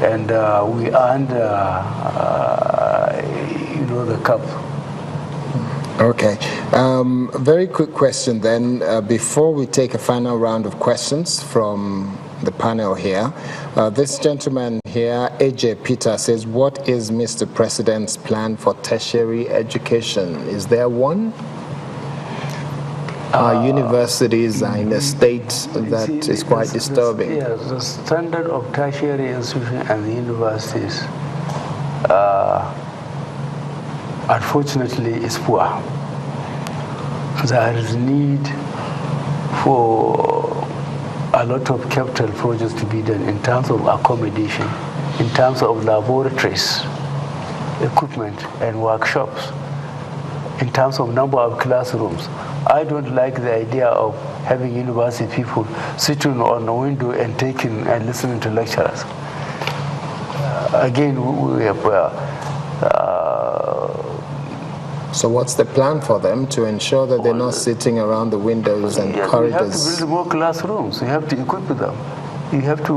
and we earned, the cup. Okay. Very quick question then, before we take a final round of questions from the panel here. This gentleman here, AJ Peter, says, what is Mr. President's plan for tertiary education? Is there one? Our universities are in a state that is quite disturbing. Yes, the standard of tertiary institutions and the universities, unfortunately, is poor. There is need for a lot of capital projects to be done in terms of accommodation, in terms of laboratories, equipment, and workshops, in terms of number of classrooms. I don't like the idea of having university people sitting on a window and taking and listening to lecturers. Again, we have. So what's the plan for them to ensure that they're not sitting around the windows and corridors? You have to build more classrooms. You have to equip them. You have to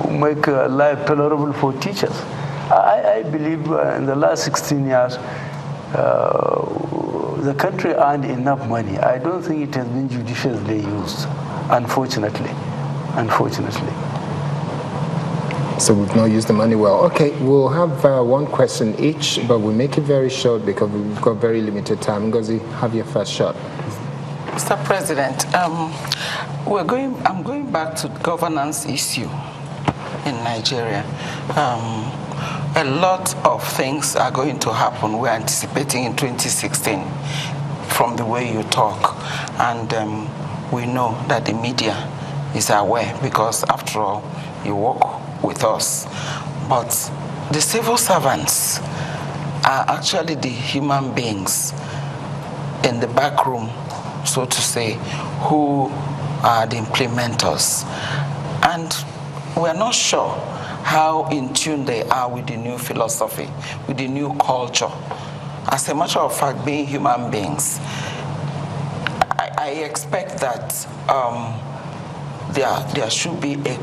make life tolerable for teachers. I believe in the last 16 years, the country earned enough money. I don't think it has been judiciously used, unfortunately. So we've not used the money well. Okay, we'll have one question each, but we'll make it very short because we've got very limited time. Ngozi, have your first shot. Mr. President, I'm going back to the governance issue in Nigeria. A lot of things are going to happen. We're anticipating in 2016 from the way you talk. And we know that the media is aware because, after all, you work with us. But the civil servants are actually the human beings in the back room, so to say, who are the implementers. And we're not sure how in tune they are with the new philosophy, with the new culture. As a matter of fact, being human beings, I expect that there should be a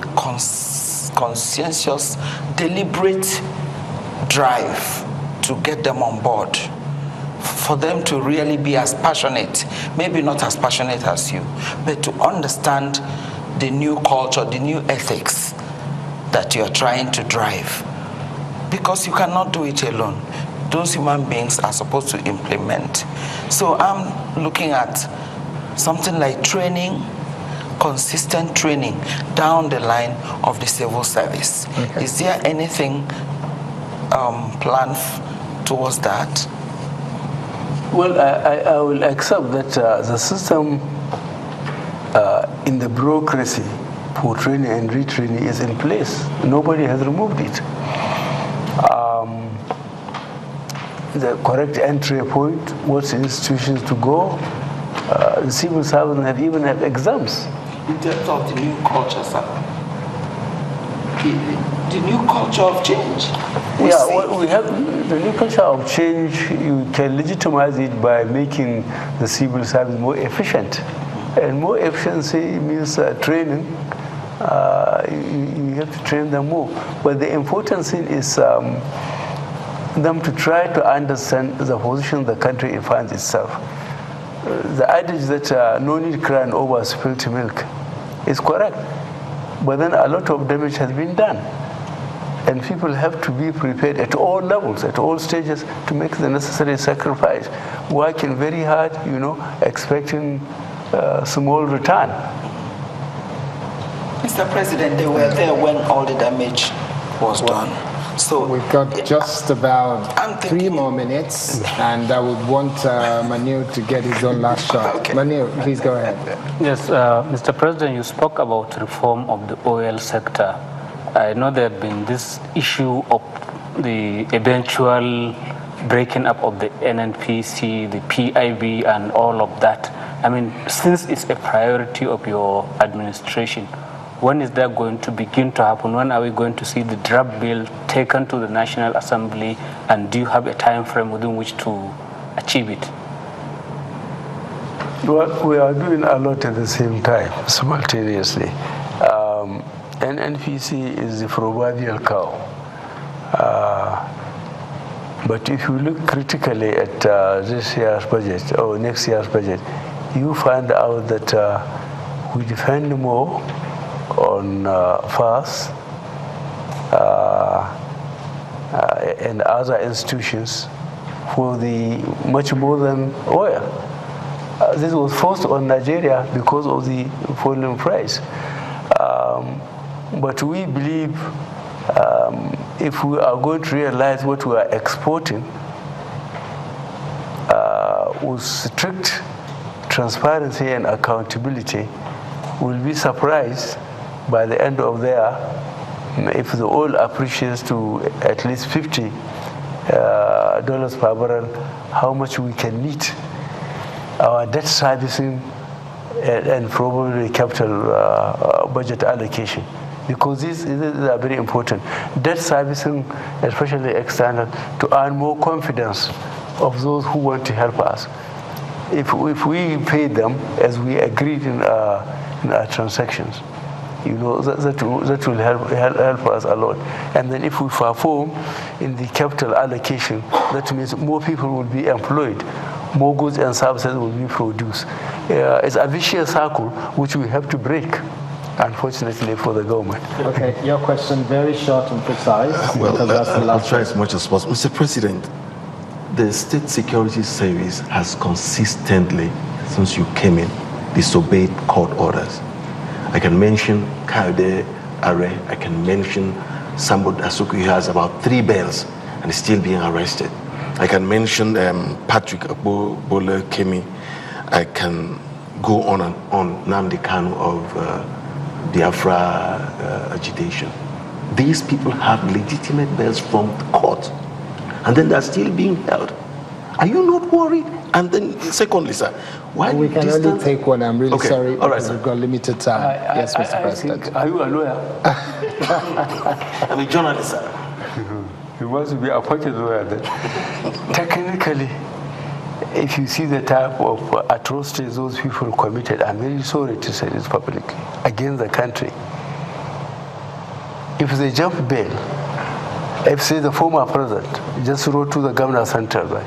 conscientious, deliberate drive to get them on board, for them to really be as passionate, maybe not as passionate as you, but to understand the new culture, the new ethics that you are trying to drive. Because you cannot do it alone. Those human beings are supposed to implement. So I'm looking at something like training, consistent training down the line of the civil service. Okay. Is there anything planned towards that? Well, I will accept that the system in the bureaucracy for training and retraining is in place. Nobody has removed it. The correct entry point, what institutions to go, the civil servants even have exams. In terms of the new culture, sir. The new culture of change. We have the new culture of change. You can legitimize it by making the civil service more efficient, and more efficiency means training. You have to train them more. But the important thing is them to try to understand the position the country finds itself. The adage that no need crying over spilled milk is correct, but then a lot of damage has been done, and people have to be prepared at all levels, at all stages, to make the necessary sacrifice, working very hard, expecting small return. Mr. President, they were there when all the damage was done. So we've got just about 3 more minutes, and I would want Manu to get his own last shot. Okay. Manu, please go ahead. Yes, Mr. President, you spoke about reform of the oil sector. I know there had been this issue of the eventual breaking up of the NNPC, the PIB, and all of that. I mean, since it's a priority of your administration, when is that going to begin to happen? When are we going to see the draft bill taken to the National Assembly, and do you have a time frame within which to achieve it? Well, we are doing a lot at the same time, simultaneously. NNPC is the proverbial cow. But if you look critically at this year's budget or next year's budget, you find out that we depend more on FAS and other institutions for the much more than oil. This was forced on Nigeria because of the falling price. But we believe if we are going to realize what we are exporting with strict transparency and accountability, we'll be surprised by the end of the year if the oil appreciates to at least $50 per barrel, how much we can meet our debt servicing and probably capital budget allocation. Because these are very important. Debt servicing, especially external, to earn more confidence of those who want to help us. If we pay them as we agreed in our transactions, that will help us a lot. And then if we perform in the capital allocation, that means more people will be employed, more goods and services will be produced. It's a vicious circle which we have to break, unfortunately, for the government. Okay, your question very short and precise. I'll try as much as possible. Mr. President, the State Security Service has consistently, since you came in, disobeyed court orders. I can mention Kayode Are, I can mention somebody Asuku who has about 3 bails and is still being arrested. I can mention Patrick Bole Kemi. I can go on and on, Nnamdi Kanu of Biafra agitation. These people have legitimate bails from the court, and then they're still being held. Are you not worried? And then, secondly, sir, why we can only take one. I'm really sorry. All right, sir. We've got limited time. Yes, Mr. President. Are you a lawyer? I'm a journalist, sir. You must be appointed lawyer then. Technically, if you see the type of atrocities those people committed, I'm very sorry to say this publicly, against the country. If they jump bail, if say the former president just wrote to the governor central bank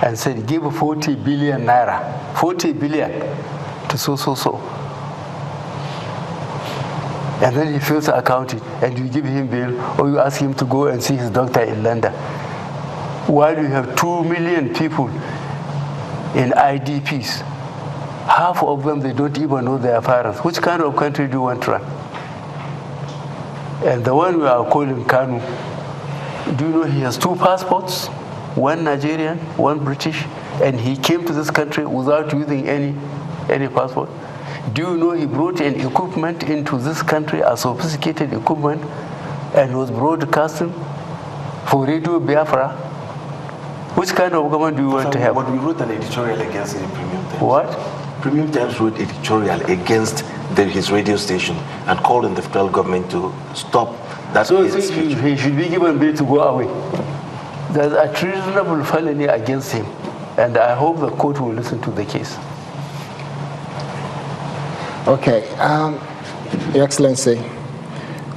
and said, give 40 billion naira, 40 billion to so. And then he fails to account it, and you give him bail, or you ask him to go and see his doctor in London. While you have 2 million people in IDPs, half of them, they don't even know their parents. Which kind of country do you want to run? And the one we are calling Kanu, do you know he has 2 passports? One Nigerian, one British, and he came to this country without using any passport. Do you know he brought an equipment into this country, a sophisticated equipment, and was broadcasting for Radio Biafra? Which kind of government do you want to have? But we wrote an editorial against it in Premium Times. What? Premium Times wrote editorial against his radio station and called on the federal government to stop that. So he should be given bail to go away. There's a treasonable felony against him, and I hope the court will listen to the case. Okay, Your Excellency,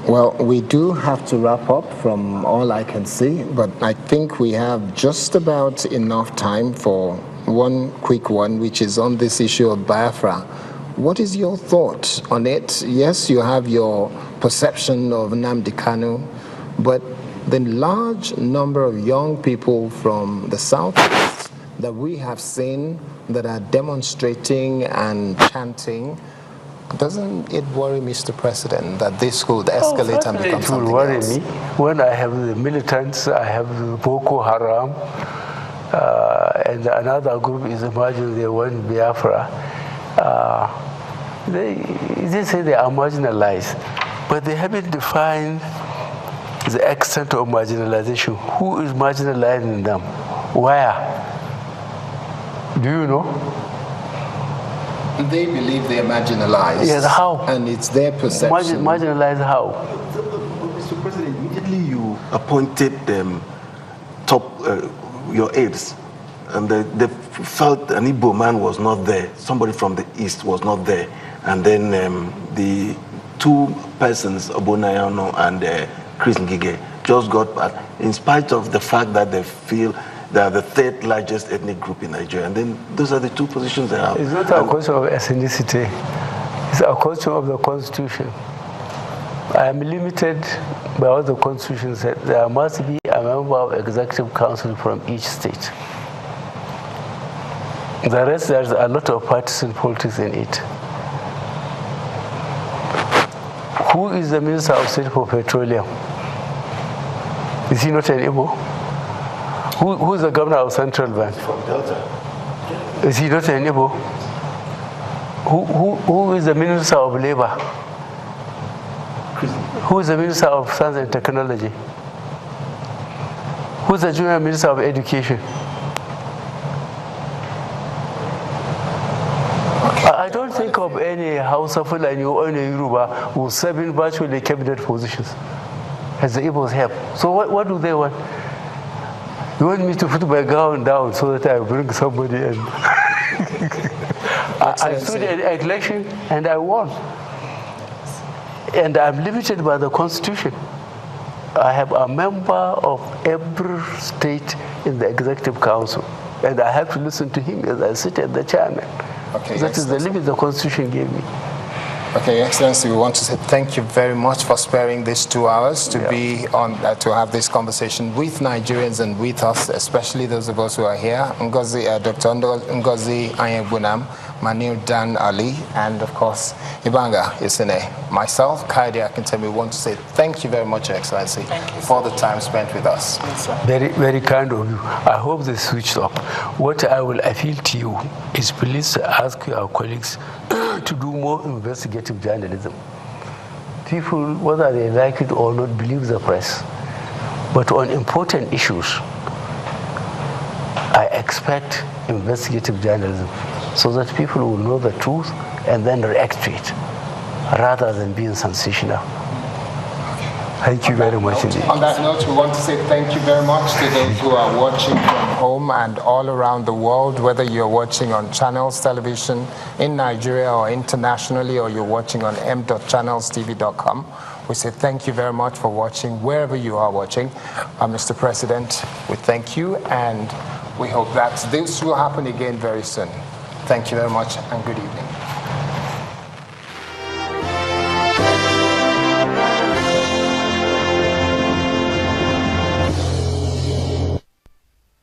well, we do have to wrap up from all I can see, but I think we have just about enough time for one quick one, which is on this issue of Biafra. What is your thought on it? Yes, you have your perception of Nnamdi Kanu, but the large number of young people from the southeast that we have seen that are demonstrating and chanting, doesn't it worry Mr. President that this could escalate and become something else? It will worry me. When I have the militants, I have the Boko Haram, and another group is emerging, they want Biafra. They say they are marginalized, but they haven't defined the extent of marginalization. Who is marginalizing them? Where? Do you know? They believe they are marginalized. Yes, how? And it's their perception. Marginalized how? Mr. President, immediately you appointed your aides, and they felt an Igbo man was not there, somebody from the east was not there, and then the 2 persons, Obonayano and Chris Ngige, just got back, in spite of the fact that they feel they are the third largest ethnic group in Nigeria. And then those are the two positions they have. It's not a question of ethnicity. It's a question of the Constitution. I am limited by what the Constitution said. There must be a member of Executive Council from each state. The rest, there's a lot of partisan politics in it. Who is the Minister of State for Petroleum? Is he not an Igbo? Who is the Governor of Central Bank? From Delta. Is he not an Igbo? Who is the Minister of Labor? Who is the Minister of Science and Technology? Who is the Junior Minister of Education? I don't think of any Hausa Fulani or any Yoruba who serve in virtually cabinet positions as the Igbos have. So what do they want? You want me to put my gown down so that I bring somebody in? I stood in an election and I won. And I'm limited by the Constitution. I have a member of every state in the Executive Council, and I have to listen to him as I sit as the chairman. Okay, that is the limit the Constitution gave me. Okay, Your Excellency, we want to say thank you very much for sparing these 2 hours to be on, to have this conversation with Nigerians and with us, especially those of us who are here. Ngozi, Dr. Ngozi Anyegbunam, Manir Dan Ali, and of course, Ibanga Isene. Myself, Kaidi Akintemi, want to say thank you very much, Your Excellency, for the time spent with us. Very, very kind of you. I hope they switched up. What I will appeal to you is please ask our colleagues to do more investigative journalism. People, whether they like it or not, believe the press. But on important issues, I expect investigative journalism so that people will know the truth and then react to it, rather than being sensational. Thank you very much indeed. On that note, we want to say thank you very much to those who are watching from home and all around the world, whether you're watching on Channels Television in Nigeria or internationally, or you're watching on m.channelstv.com. We say thank you very much for watching wherever you are watching. Mr. President, we thank you, and we hope that this will happen again very soon. Thank you very much, and good evening.